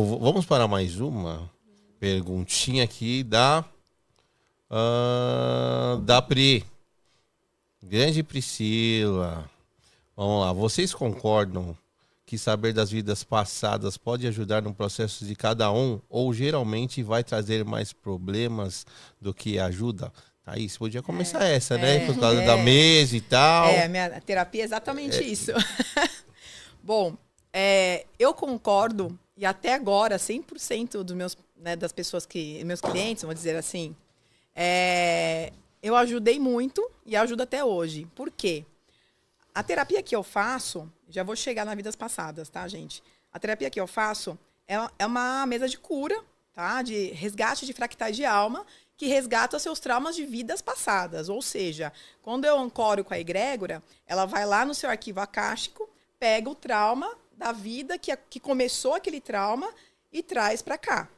Vamos para mais uma perguntinha aqui da Pri. Grande Priscila. Vamos lá. Vocês concordam que saber das vidas passadas pode ajudar no processo de cada um ou geralmente vai trazer mais problemas do que ajuda? Aí, você podia começar né? Por causa da mesa e tal. Minha terapia é exatamente isso. Bom, eu concordo, e até agora, 100% dos meus, né, das pessoas meus clientes, vamos dizer assim, eu ajudei muito e ajudo até hoje. Por quê? A terapia que eu faço, já vou chegar nas vidas passadas, tá, gente? A terapia que eu faço é uma mesa de cura, tá? De resgate de fractais de alma, que resgata os seus traumas de vidas passadas. Ou seja, quando eu ancoro com a egrégora, ela vai lá no seu arquivo acástico, pega o trauma da vida que começou aquele trauma e traz para cá.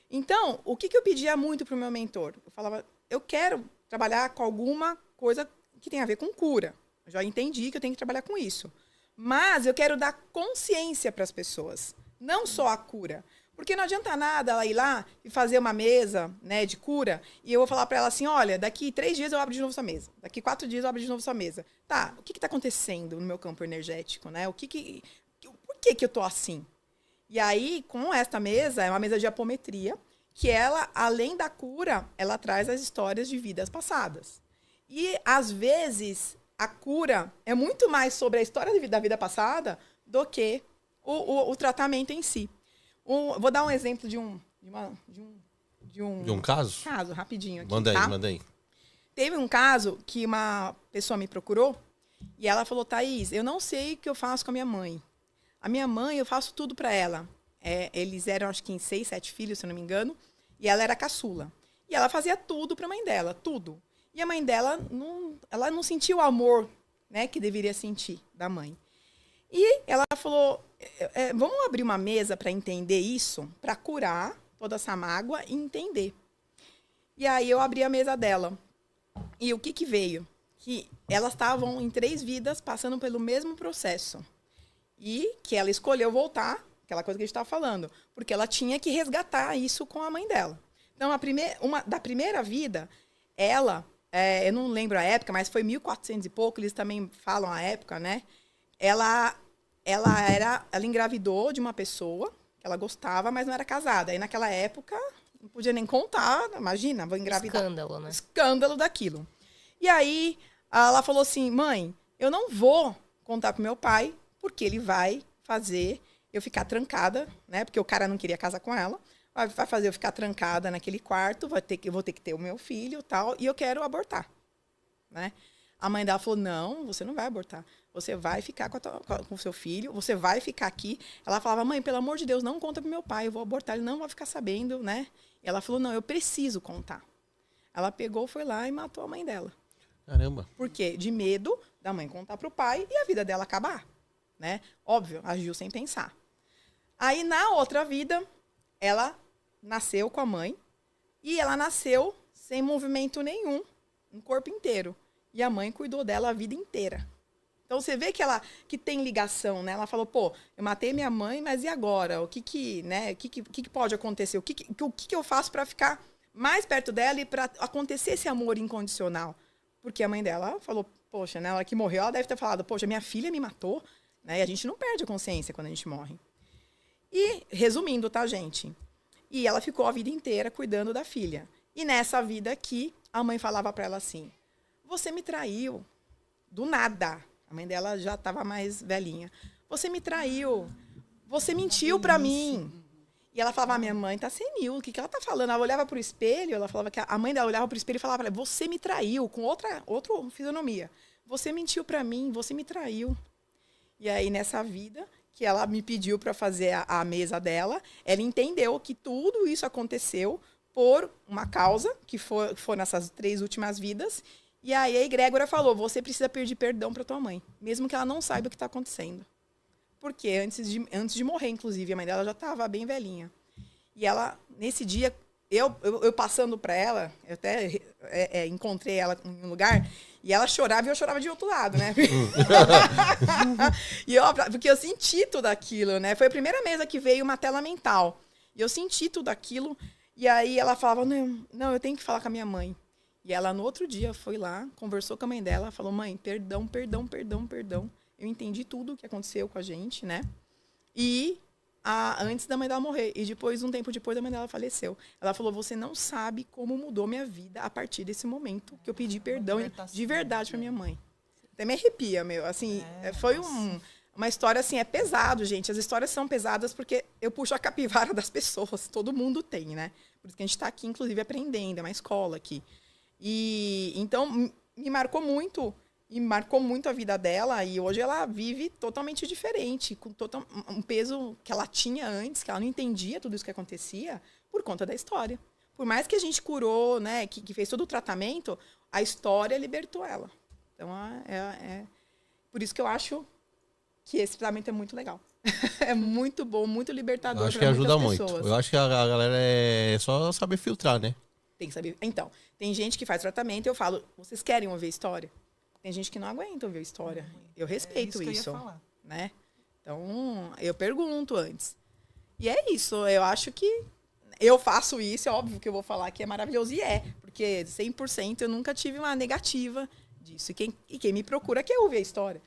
Então, o que eu pedia muito pro meu mentor? Eu falava, eu quero trabalhar com alguma coisa que tem a ver com cura. Eu já entendi que eu tenho que trabalhar com isso. Mas eu quero dar consciência para as pessoas, não só a cura. Porque não adianta nada ela ir lá e fazer uma mesa, né, de cura, e eu vou falar para ela assim, olha, daqui 3 dias eu abro de novo sua mesa. Daqui 4 dias eu abro de novo sua mesa. Tá, o que está acontecendo no meu campo energético, né? Por que eu tô assim? E aí, com esta mesa, é uma mesa de apometria, que ela, além da cura, ela traz as histórias de vidas passadas. E, às vezes, a cura é muito mais sobre a história da vida passada do que o tratamento em si. Vou dar um exemplo de um caso? Caso, rapidinho aqui. Manda tá? aí. Teve um caso que uma pessoa me procurou e ela falou, Thaís, eu não sei o que eu faço com a minha mãe. A minha mãe, eu faço tudo para ela. Eles eram, acho que, em 6, 7 filhos, se eu não me engano, e ela era caçula. E ela fazia tudo para a mãe dela, tudo. E a mãe dela, ela não sentia o amor, né, que deveria sentir da mãe. E ela falou, vamos abrir uma mesa para entender isso, para curar toda essa mágoa e entender. E aí eu abri a mesa dela. E o que veio? Que elas estavam em 3 vidas passando pelo mesmo processo. E que ela escolheu voltar, aquela coisa que a gente estava falando, porque ela tinha que resgatar isso com a mãe dela. Então, da primeira vida, ela... eu não lembro a época, mas foi 1400 e pouco, eles também falam a época, né? Ela engravidou de uma pessoa que ela gostava, mas não era casada. Aí naquela época, não podia nem contar, imagina, vou engravidar. Escândalo, né? Escândalo daquilo. E aí, ela falou assim, mãe, eu não vou contar pro meu pai, porque ele vai fazer eu ficar trancada, né? Porque o cara não queria casar com ela. Vai fazer eu ficar trancada naquele quarto, eu vou ter que ter o meu filho e tal, e eu quero abortar, né? A mãe dela falou, não, você não vai abortar. Você vai ficar com o seu filho, você vai ficar aqui. Ela falava, mãe, pelo amor de Deus, não conta pro meu pai, eu vou abortar, ele não vai ficar sabendo, né? E ela falou, não, eu preciso contar. Ela pegou, foi lá e matou a mãe dela. Caramba. Por quê? De medo da mãe contar pro pai e a vida dela acabar, né? Óbvio, agiu sem pensar. Aí, na outra vida, ela nasceu com a mãe e ela nasceu sem movimento nenhum, no corpo inteiro. E a mãe cuidou dela a vida inteira. Então, você vê que tem ligação, né? Ela falou, pô, eu matei minha mãe, mas e agora? O que pode acontecer? O que eu faço para ficar mais perto dela e para acontecer esse amor incondicional? Porque a mãe dela falou, poxa, né? Ela que morreu, ela deve ter falado, poxa, minha filha me matou, né? E a gente não perde a consciência quando a gente morre. E, resumindo, tá, gente? E ela ficou a vida inteira cuidando da filha. E nessa vida aqui, a mãe falava para ela assim, você me traiu, do nada. A mãe dela já estava mais velhinha. Você me traiu, você mentiu para mim. E ela falava, minha mãe tá senil, o que ela tá falando? Ela olhava pro espelho, ela falava que a mãe dela olhava pro espelho e falava para ela, você me traiu, com outra fisionomia. Você mentiu para mim, você me traiu. E aí, nessa vida, que ela me pediu para fazer a mesa dela, ela entendeu que tudo isso aconteceu por uma causa, que foi nessas 3 últimas vidas. E aí a egrégora falou, você precisa pedir perdão para tua mãe, mesmo que ela não saiba o que está acontecendo. Porque antes de morrer, inclusive, a mãe dela já estava bem velhinha. E ela, nesse dia, eu passando para ela, eu até encontrei ela em um lugar, e ela chorava e eu chorava de outro lado, né? Porque eu senti tudo aquilo, né? Foi a primeira mesa que veio uma tela mental. E eu senti tudo aquilo. E aí ela falava, não, eu tenho que falar com a minha mãe. E ela, no outro dia, foi lá, conversou com a mãe dela, falou, mãe, perdão. Eu entendi tudo o que aconteceu com a gente, né? E antes da mãe dela morrer. E depois, um tempo depois, a mãe dela faleceu. Ela falou, você não sabe como mudou minha vida a partir desse momento que eu pedi perdão de verdade pra minha mãe. Até me arrepia, meu. Assim, foi uma história, assim, é pesado, gente. As histórias são pesadas porque eu puxo a capivara das pessoas. Todo mundo tem, né? Por isso que a gente tá aqui, inclusive, aprendendo. É uma escola aqui. E então, me marcou muito. E marcou muito a vida dela. E hoje ela vive totalmente diferente. Com um peso que ela tinha antes, que ela não entendia tudo isso que acontecia, por conta da história. Por mais que a gente curou, né? Que fez todo o tratamento, a história libertou ela. Então, por isso que eu acho que esse tratamento é muito legal. É muito bom, muito libertador. Eu acho que ajuda muito. Eu acho que a galera é só saber filtrar, né? Tem que saber. Então, tem gente que faz tratamento e eu falo, vocês querem ouvir história? Tem gente que não aguenta ouvir história. Eu respeito isso. Né? Então, eu pergunto antes. E é isso. Eu acho que eu faço isso. É óbvio que eu vou falar que é maravilhoso. E porque 100% eu nunca tive uma negativa disso. E quem me procura quer ouvir a história.